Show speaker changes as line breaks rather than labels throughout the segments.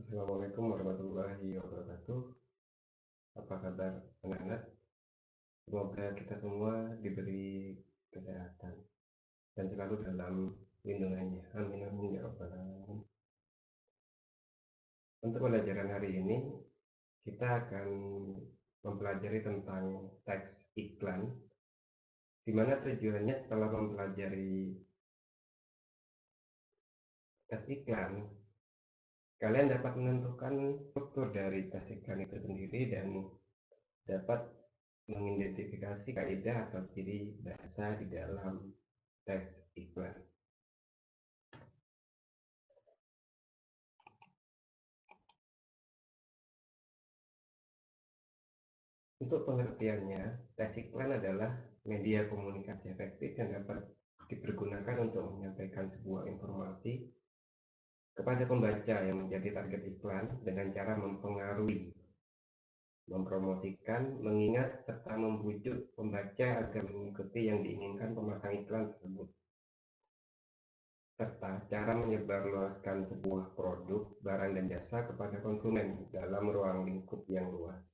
Assalamualaikum warahmatullahi wabarakatuh. Apa kabar anak-anak? Semoga kita semua diberi kesehatan dan selalu dalam lindungannya. Amin amin ya rabbal alamin. Untuk pelajaran hari ini kita akan mempelajari tentang teks iklan, di mana tujuannya setelah mempelajari teks iklan, kalian dapat menentukan struktur dari teks iklan itu sendiri dan dapat mengidentifikasi kaidah atau ciri bahasa di dalam teks iklan. Untuk pengertiannya, teks iklan adalah media komunikasi efektif yang dapat dipergunakan untuk menyampaikan sebuah informasi kepada pembaca yang menjadi target iklan dengan cara mempengaruhi, mempromosikan, mengingat, serta membujuk pembaca agar mengikuti yang diinginkan pemasang iklan tersebut, serta cara menyebarluaskan sebuah produk, barang, dan jasa kepada konsumen dalam ruang lingkup yang luas.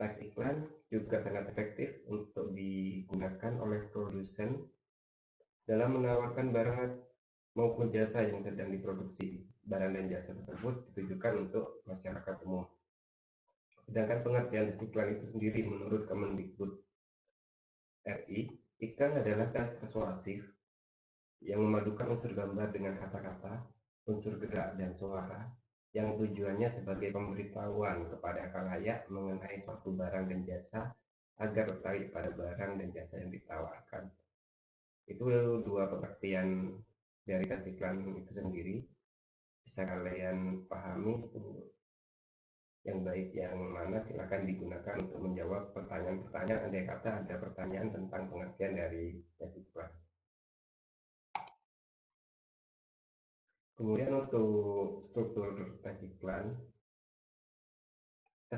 Teks iklan juga sangat efektif untuk digunakan oleh produsen dalam menawarkan barang maupun jasa yang sedang diproduksi. Barang dan jasa tersebut ditujukan untuk masyarakat umum. Sedangkan pengertian teks iklan itu sendiri menurut Kemendikbud RI, iklan adalah teks persuasif yang memadukan unsur gambar dengan kata-kata, unsur gerak dan suara, yang tujuannya sebagai pemberitahuan kepada khalayak mengenai suatu barang dan jasa agar tertarik pada barang dan jasa yang ditawarkan. Itu dua pengertian dari teks iklan itu sendiri. Bisa kalian pahami itu yang baik yang mana, silakan digunakan untuk menjawab pertanyaan-pertanyaan andai kata ada pertanyaan tentang pengertian dari teks iklan. Kemudian untuk struktur teks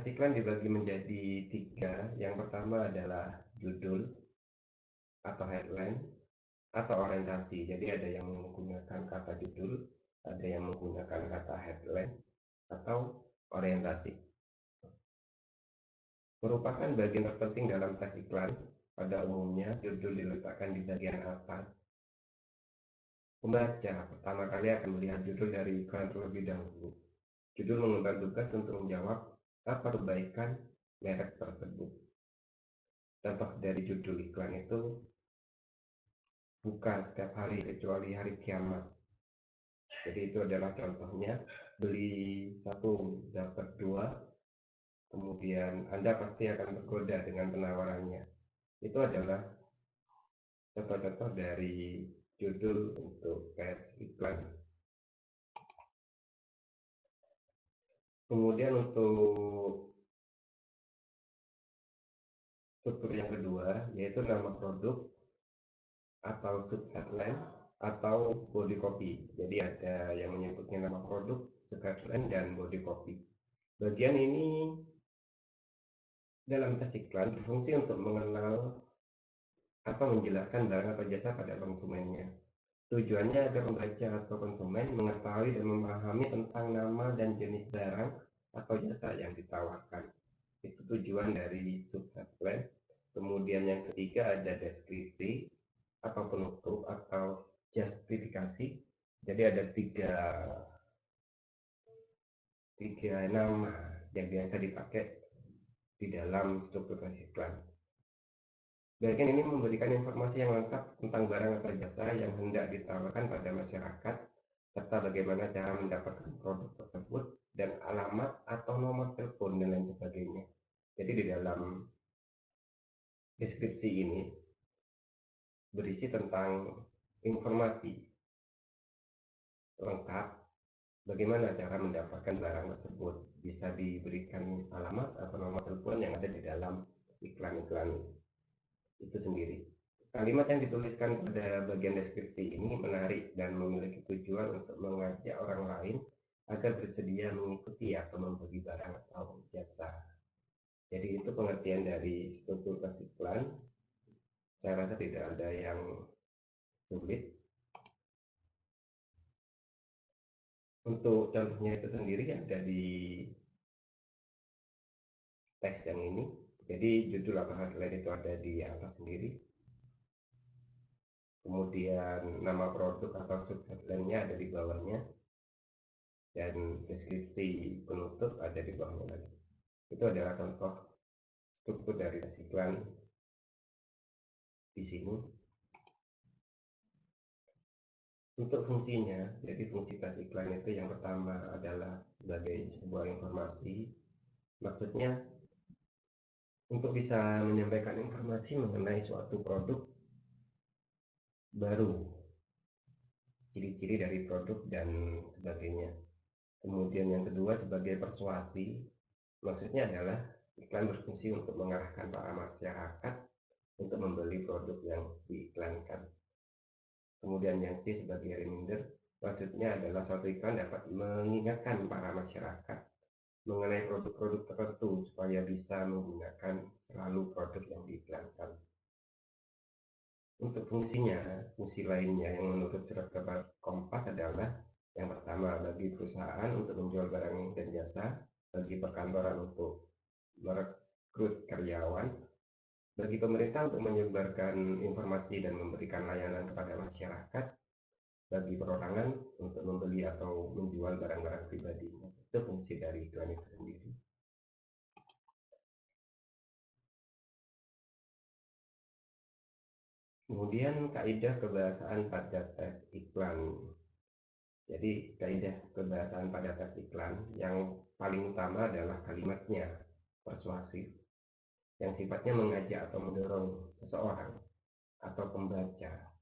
iklan dibagi menjadi tiga. Yang pertama adalah judul atau headline atau orientasi. Jadi ada yang menggunakan kata judul, ada yang menggunakan kata headline atau orientasi. Merupakan bagian terpenting dalam teks iklan. Pada umumnya, judul diletakkan di bagian atas. Pembaca pertama kali akan melihat judul dari iklan terlebih dahulu. Judul mengemban tugas untuk menjawab apa kebaikan merek tersebut. Contoh dari judul iklan itu, buka setiap hari kecuali hari kiamat. Jadi itu adalah contohnya, beli satu dapat dua, kemudian Anda pasti akan tergoda dengan penawarannya. Itu adalah contoh-contoh dari judul untuk teks iklan. Kemudian untuk struktur yang kedua, yaitu nama produk atau subheadline atau body copy. Jadi ada yang menyebutnya nama produk, subheadline, dan body copy. Bagian ini dalam teks iklan berfungsi untuk mengenal atau menjelaskan barang atau jasa pada konsumennya. Tujuannya agar pembaca atau konsumen mengetahui dan memahami tentang nama dan jenis barang atau jasa yang ditawarkan. Itu tujuan dari subheadline. Kemudian yang ketiga ada deskripsi atau penutup atau justifikasi. Jadi ada tiga nama yang biasa dipakai di dalam struktur teks iklan. Bagian ini memberikan informasi yang lengkap tentang barang atau jasa yang hendak ditawarkan pada masyarakat, serta bagaimana cara mendapatkan produk tersebut, dan alamat atau nomor telepon, dan lain sebagainya. Jadi di dalam deskripsi ini berisi tentang informasi lengkap bagaimana cara mendapatkan barang tersebut. Bisa diberikan alamat atau nomor telepon yang ada di dalam iklan-iklan itu sendiri. Kalimat yang dituliskan pada bagian deskripsi ini menarik dan memiliki tujuan untuk mengajak orang lain agar bersedia mengikuti atau membeli barang atau jasa. Jadi itu pengertian dari struktur teks iklan. Saya rasa tidak ada yang sulit. Untuk contohnya itu sendiri ada di teks yang ini. Jadi judul atau headline itu ada di atas sendiri. Kemudian nama produk atau sub headline-nya ada di bawahnya. Dan deskripsi penutup ada di bawahnya lagi. Itu adalah contoh struktur dari tes iklan di sini. Untuk fungsinya, jadi fungsi tes iklan itu yang pertama adalah sebagai sebuah informasi. Maksudnya untuk bisa menyampaikan informasi mengenai suatu produk baru, ciri-ciri dari produk dan sebagainya. Kemudian yang kedua sebagai persuasi, maksudnya adalah iklan berfungsi untuk mengarahkan para masyarakat untuk membeli produk yang diiklankan. Kemudian yang C sebagai reminder, maksudnya adalah suatu iklan dapat mengingatkan para masyarakat mengenai produk-produk tertentu supaya bisa menggunakan selalu produk yang diiklankan. Untuk fungsinya, fungsi lainnya yang menurut surat kabar Kompas adalah yang pertama bagi perusahaan untuk menjual barang dan jasa, bagi perkantoran untuk merekrut karyawan, bagi pemerintah untuk menyebarkan informasi dan memberikan layanan kepada masyarakat, bagi perorangan untuk membeli atau menjual barang-barang pribadinya. Itu fungsi dari iklan itu sendiri. Kemudian kaidah kebahasaan pada tes iklan. Jadi kaidah kebahasaan pada tes iklan yang paling utama adalah kalimatnya, persuasif, yang sifatnya mengajak atau mendorong seseorang atau pembaca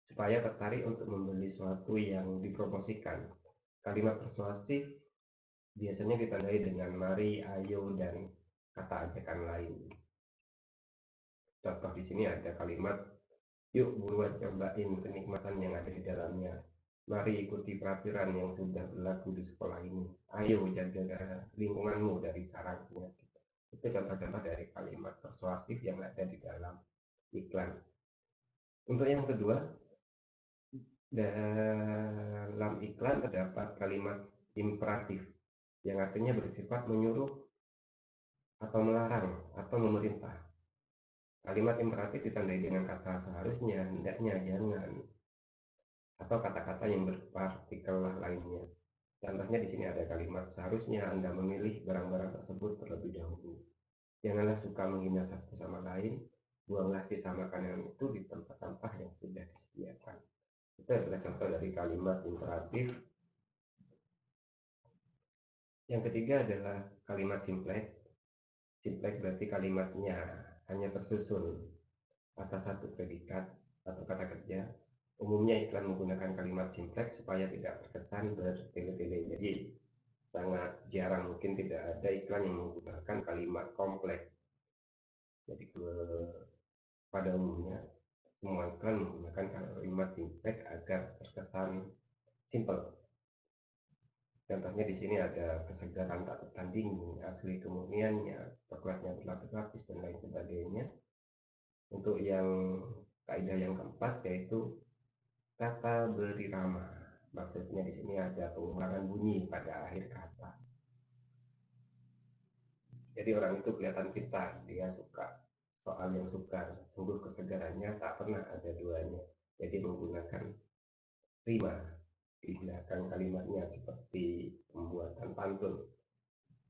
supaya tertarik untuk membeli sesuatu yang dipromosikan. Kalimat persuasif biasanya ditandai dengan mari, ayo, dan kata ajakan lain. Contoh di sini ada kalimat, yuk buruan cobain kenikmatan yang ada di dalamnya. Mari ikuti peraturan yang sudah berlaku di sekolah ini. Ayo jaga lingkunganmu dari sarang penyakit. Itu contoh-contoh dari kalimat persuasif yang ada di dalam iklan. Untuk yang kedua, dalam iklan terdapat kalimat imperatif yang artinya bersifat menyuruh atau melarang atau memerintah. Kalimat imperatif ditandai dengan kata seharusnya, hendaknya, jangan, atau kata-kata yang berpartikel lainnya. Contohnya di sini ada kalimat seharusnya Anda memilih barang-barang tersebut terlebih dahulu. Janganlah suka menghina satu sama lain, buanglah sisa makanan itu di tempat sampah yang sudah disediakan. Itu adalah contoh dari kalimat imperatif. Yang ketiga adalah kalimat simplek. Simplek berarti kalimatnya hanya tersusun atas satu predikat atau kata kerja. Umumnya iklan menggunakan kalimat simplek supaya tidak terkesan bertele-tele. Jadi sangat jarang, mungkin tidak ada iklan yang menggunakan kalimat kompleks. Jadi pada umumnya semua iklan menggunakan kalimat simplek agar terkesan simple. Contohnya di sini ada kesegaran tak tertandingi, asli kemurniannya, coklatnya berlapis-lapis dan lain sebagainya. Untuk yang kaidah yang keempat yaitu kata berirama. Maksudnya di sini ada pengulangan bunyi pada akhir kata. Jadi orang itu kelihatan pintar, dia suka soal yang sukar, sungguh kesegarannya tak pernah ada duanya. Jadi menggunakan rima di belakang kalimatnya seperti pembuatan pantun.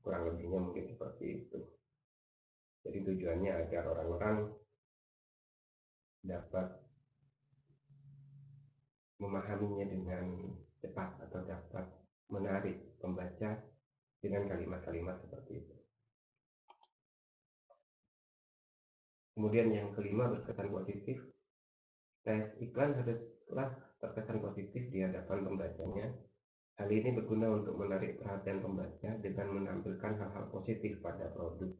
Kurang lebihnya mungkin seperti itu. Jadi tujuannya agar orang-orang dapat memahaminya dengan cepat atau dapat menarik pembaca dengan kalimat-kalimat seperti itu. Kemudian yang kelima, berkesan positif. Tes iklan haruslah terkesan positif di hadapan pembacanya. Hal ini berguna untuk menarik perhatian pembaca dengan menampilkan hal-hal positif pada produk.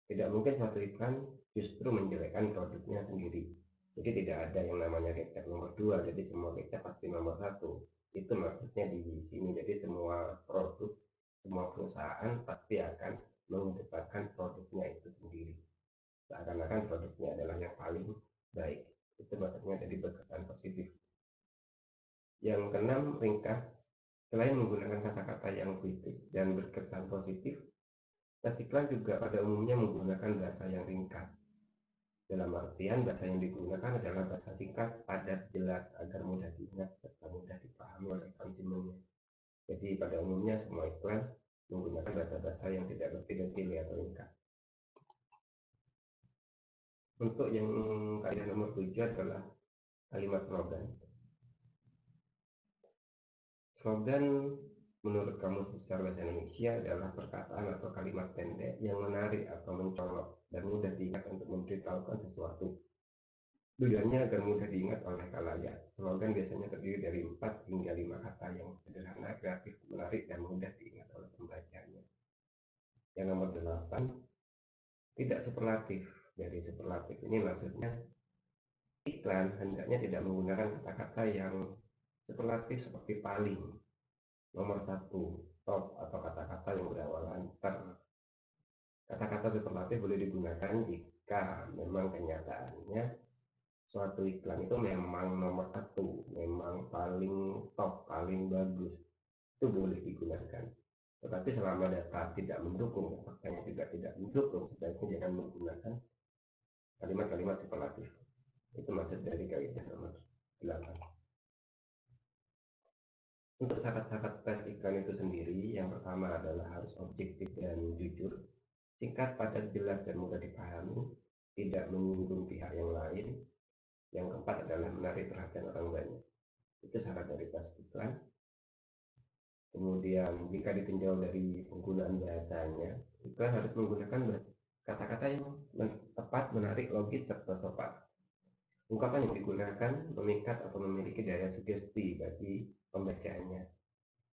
Tidak mungkin suatu iklan justru menjelekkan produknya sendiri. Jadi tidak ada yang namanya kecap nomor 2, jadi semua kecap pasti nomor 1. Itu maksudnya di sini. Jadi semua produk, semua perusahaan pasti akan mengedepankan produknya itu sendiri. Seakan-akan produknya adalah yang paling baik. Itu maksudnya jadi berkesan positif. Yang keenam, ringkas. Selain menggunakan kata-kata yang kritis dan berkesan positif, tes iklan juga pada umumnya menggunakan bahasa yang ringkas. Dalam artian bahasa yang digunakan adalah bahasa singkat, padat, jelas, agar mudah diingat serta mudah dipahami oleh konsumennya. Jadi pada umumnya semua iklan menggunakan bahasa-bahasa yang tidak bertele-tele atau ringkas. Untuk yang kaidah nomor 7 adalah kalimat slogan. Slogan menurut Kamus Besar Bahasa Indonesia adalah perkataan atau kalimat pendek yang menarik atau mencolok dan mudah diingat untuk memberitahukan sesuatu. Tujuannya agar mudah diingat oleh khalayak. Slogan biasanya terdiri dari 4 hingga 5 kata yang sederhana, kreatif, menarik, dan mudah diingat oleh pembacanya. Yang nomor 8, tidak superlatif. Dari superlatif ini maksudnya iklan hendaknya tidak menggunakan kata-kata yang superlatif seperti paling, nomor satu, top, atau kata-kata yang berawalan ter. Kata-kata superlatif boleh digunakan jika memang kenyataannya suatu iklan itu memang nomor satu, memang paling top, paling bagus, itu boleh digunakan. Tetapi selama data tidak mendukung, faktanya juga tidak mendukung, sebaiknya jangan menggunakan kalimat-kalimat superlatif. Itu maksud dari kaidah nomor 8. Untuk syarat-syarat tes iklan itu sendiri, yang pertama adalah harus objektif dan jujur, singkat, padat, jelas, dan mudah dipahami, tidak menyinggung pihak yang lain. Yang keempat adalah menarik perhatian orang banyak. Itu syarat dari tes iklan. Kemudian jika ditinjau dari penggunaan bahasanya, iklan harus menggunakan kata-kata yang tepat, menarik, logis, serta sopan. Ungkapan yang digunakan memikat atau memiliki daya sugesti bagi pembacanya.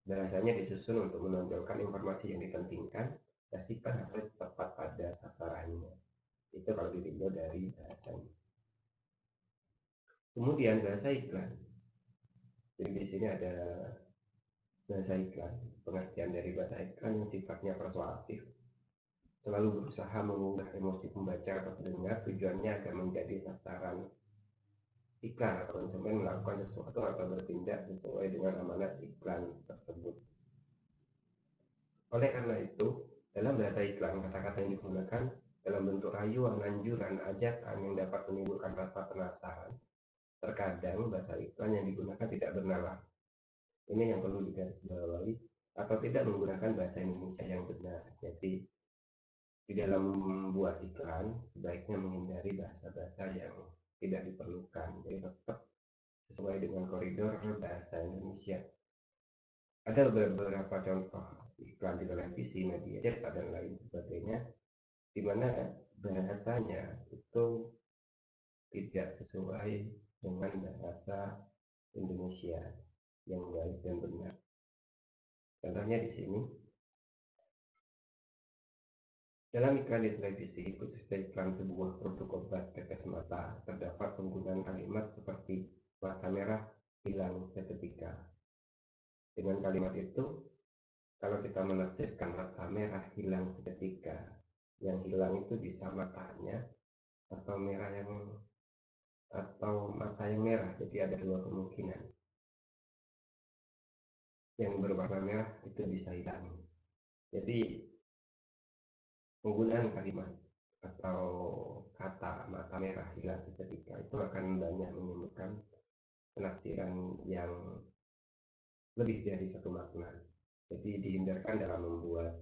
Bahasanya disusun untuk menonjolkan informasi yang dipentingkan, dan iklan harus tepat pada sasarannya. Itu kalau ditinjau dari bahasanya. Kemudian bahasa iklan. Jadi di sini ada bahasa iklan. Pengertian dari bahasa iklan yang sifatnya persuasif, selalu berusaha mengubah emosi pembaca atau pendengar, tujuannya agar menjadi sasaran iklan atau konsumen melakukan sesuatu atau bertindak sesuai dengan amanat iklan tersebut. Oleh karena itu, dalam bahasa iklan, kata-kata yang digunakan dalam bentuk rayuan, anjuran, ajakan yang dapat menimbulkan rasa penasaran. Terkadang bahasa iklan yang digunakan tidak bernalar. Ini yang perlu digarisbawahi, atau tidak menggunakan bahasa Indonesia yang benar. Jadi di dalam membuat iklan sebaiknya menghindari bahasa-bahasa yang tidak diperlukan. Jadi tetap sesuai dengan koridor bahasa Indonesia. Ada beberapa contoh iklan di televisi, media cetak, dan lain sebagainya, di mana bahasanya itu tidak sesuai dengan bahasa Indonesia yang baik dan benar. Contohnya di sini, dalam iklan di televisi, khususnya iklan sebuah produk obat tetes mata, terdapat penggunaan kalimat seperti mata merah hilang seketika. Dengan kalimat itu, kalau kita menafsirkan mata merah hilang seketika, yang hilang itu bisa matanya atau merah atau mata yang merah. Jadi ada dua kemungkinan. Yang berwarna merah itu bisa hilang. Jadi penggunaan kalimat atau kata mata merah hilang seketika itu akan banyak menimbulkan penafsiran yang lebih dari satu makna. Jadi dihindarkan dalam membuat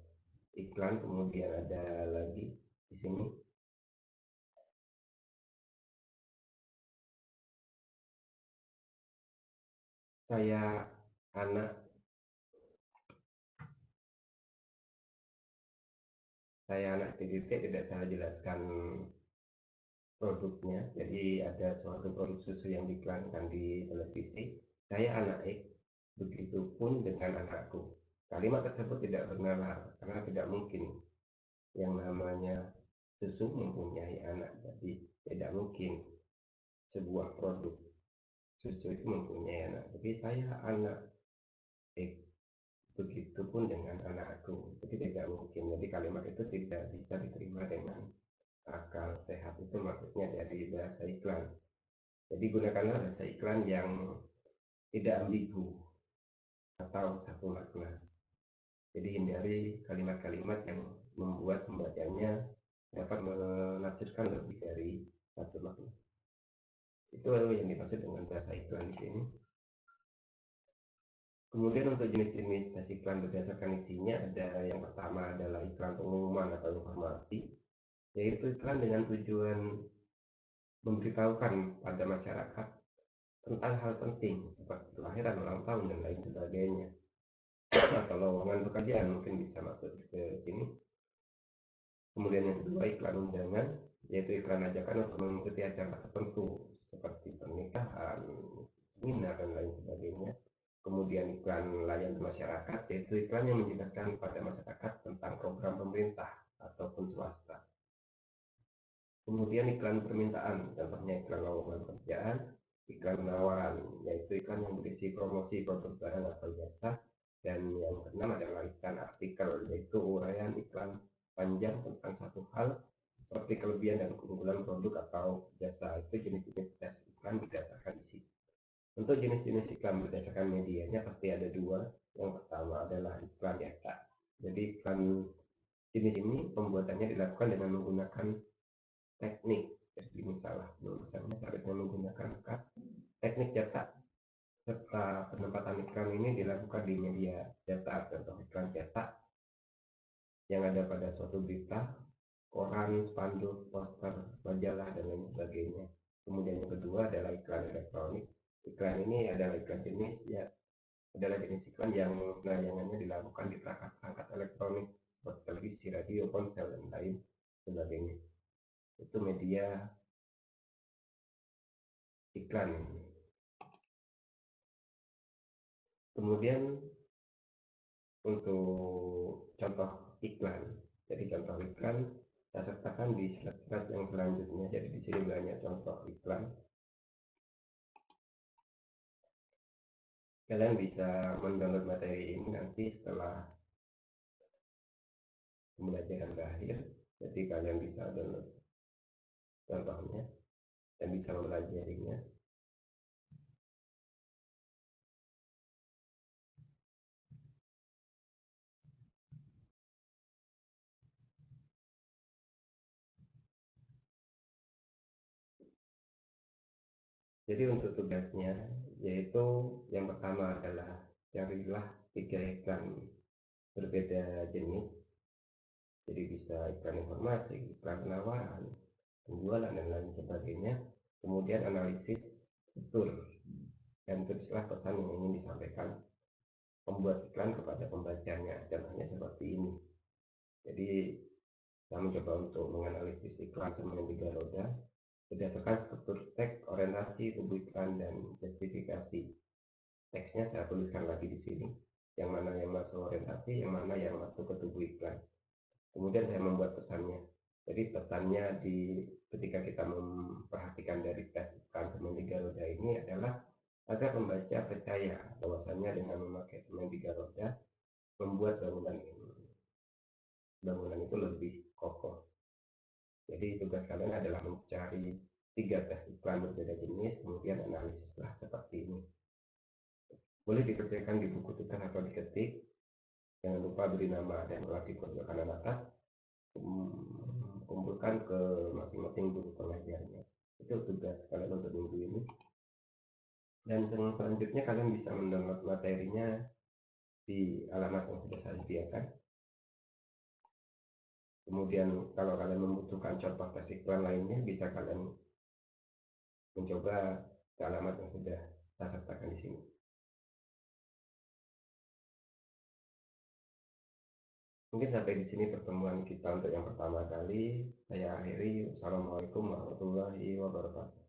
iklan. Kemudian ada lagi di sini, saya anak titik tidak saya jelaskan produknya. Jadi ada suatu produk susu yang diiklankan di televisi, saya anak X, begitupun dengan anakku. Kalimat tersebut tidak bernalar karena tidak mungkin yang namanya susu mempunyai anak. Jadi tidak mungkin sebuah produk susu itu mempunyai anak. Jadi saya anak X, begitupun dengan anakku. Jadi tidak mungkin. Jadi kalimat itu tidak bisa diterima dengan akal sehat. Itu maksudnya dari bahasa iklan. Jadi gunakanlah bahasa iklan yang tidak ambigu atau satu makna. Jadi hindari kalimat-kalimat yang membuat pembacanya dapat menafsirkan lebih dari satu makna. Itu yang dimaksud dengan bahasa iklan di sini. Kemudian untuk jenis-jenis tes iklan berdasarkan isinya, ada yang pertama adalah iklan pengumuman atau informasi, yaitu iklan dengan tujuan memberitahukan pada masyarakat tentang hal penting seperti kelahiran, ulang tahun, dan lain sebagainya. Atau lowongan pekerjaan mungkin bisa masuk ke sini. Kemudian yang kedua iklan undangan, yaitu iklan ajakan untuk mengikuti acara tertentu seperti pernikahan, seminar, dan lain sebagainya. Kemudian iklan layanan masyarakat, yaitu iklan yang menjelaskan kepada masyarakat tentang program pemerintah ataupun swasta. Kemudian iklan permintaan, contohnya iklan lowongan pekerjaan, iklan penawaran, yaitu iklan yang berisi promosi produk barang atau jasa. Dan yang keenam adalah iklan artikel, yaitu uraian iklan panjang tentang satu hal seperti kelebihan dan keunggulan produk atau jasa. Itu jenis-jenis tes iklan berdasarkan isi. Untuk jenis-jenis iklan berdasarkan medianya pasti ada dua. Yang pertama adalah iklan cetak. Jadi iklan jenis ini pembuatannya dilakukan dengan menggunakan teknik. Jadi misalnya seharusnya menggunakan teknik cetak serta penempatan iklan ini dilakukan di media cetak. Contoh iklan cetak yang ada pada suatu berita, koran, spanduk, poster, majalah, dan lain sebagainya. Kemudian yang kedua adalah iklan elektronik. Iklan ini adalah iklan jenis iklan yang penayangannya dilakukan di perangkat elektronik seperti televisi, radio, ponsel, dan lain sebagainya. Itu media iklan. Kemudian untuk contoh iklan, jadi contoh iklan saya sertakan di slide-slide yang selanjutnya. Jadi di sini banyak contoh iklan. Kalian bisa mendownload materi ini nanti setelah pembelajaran berakhir. Jadi kalian bisa download contohnya dan bisa mempelajarinya. Jadi untuk tugasnya, yaitu yang pertama adalah carilah 3 iklan berbeda jenis. Jadi bisa iklan informasi, iklan penawaran, penjualan, dan lain sebagainya. Kemudian analisis fitur dan tulislah pesan yang ingin disampaikan pembuat iklan kepada pembacanya. Contohnya seperti ini. Jadi saya mencoba untuk menganalisis iklan semen 3 roda berdasarkan struktur teks, orientasi, tubuh iklan, dan justifikasi. Teksnya saya tuliskan lagi di sini, yang mana yang masuk orientasi, yang mana yang masuk ke tubuh iklan. Kemudian saya membuat pesannya. Jadi pesannya ketika kita memperhatikan dari tes iklan semen 3 roda ini adalah agar pembaca percaya bahwasannya dengan memakai semen 3 roda membuat bangunan itu lebih kokoh. Jadi tugas kalian adalah mencari 3 tes iklan berbeda jenis, kemudian analisislah seperti ini. Boleh dikerjakan di buku tugas atau diketik. Jangan lupa beri nama dan relatif ke kanan atas. Kumpulkan ke masing-masing guru pengajarnya. Itu tugas kalian untuk minggu ini. Dan selanjutnya kalian bisa mendownload materinya di alamat yang sudah saya sediakan. Kemudian kalau kalian membutuhkan contoh tes iklan lainnya, bisa kalian mencoba ke alamat yang sudah saya sertakan di sini. Mungkin sampai di sini pertemuan kita untuk yang pertama kali. Saya akhiri. Wassalamualaikum warahmatullahi wabarakatuh.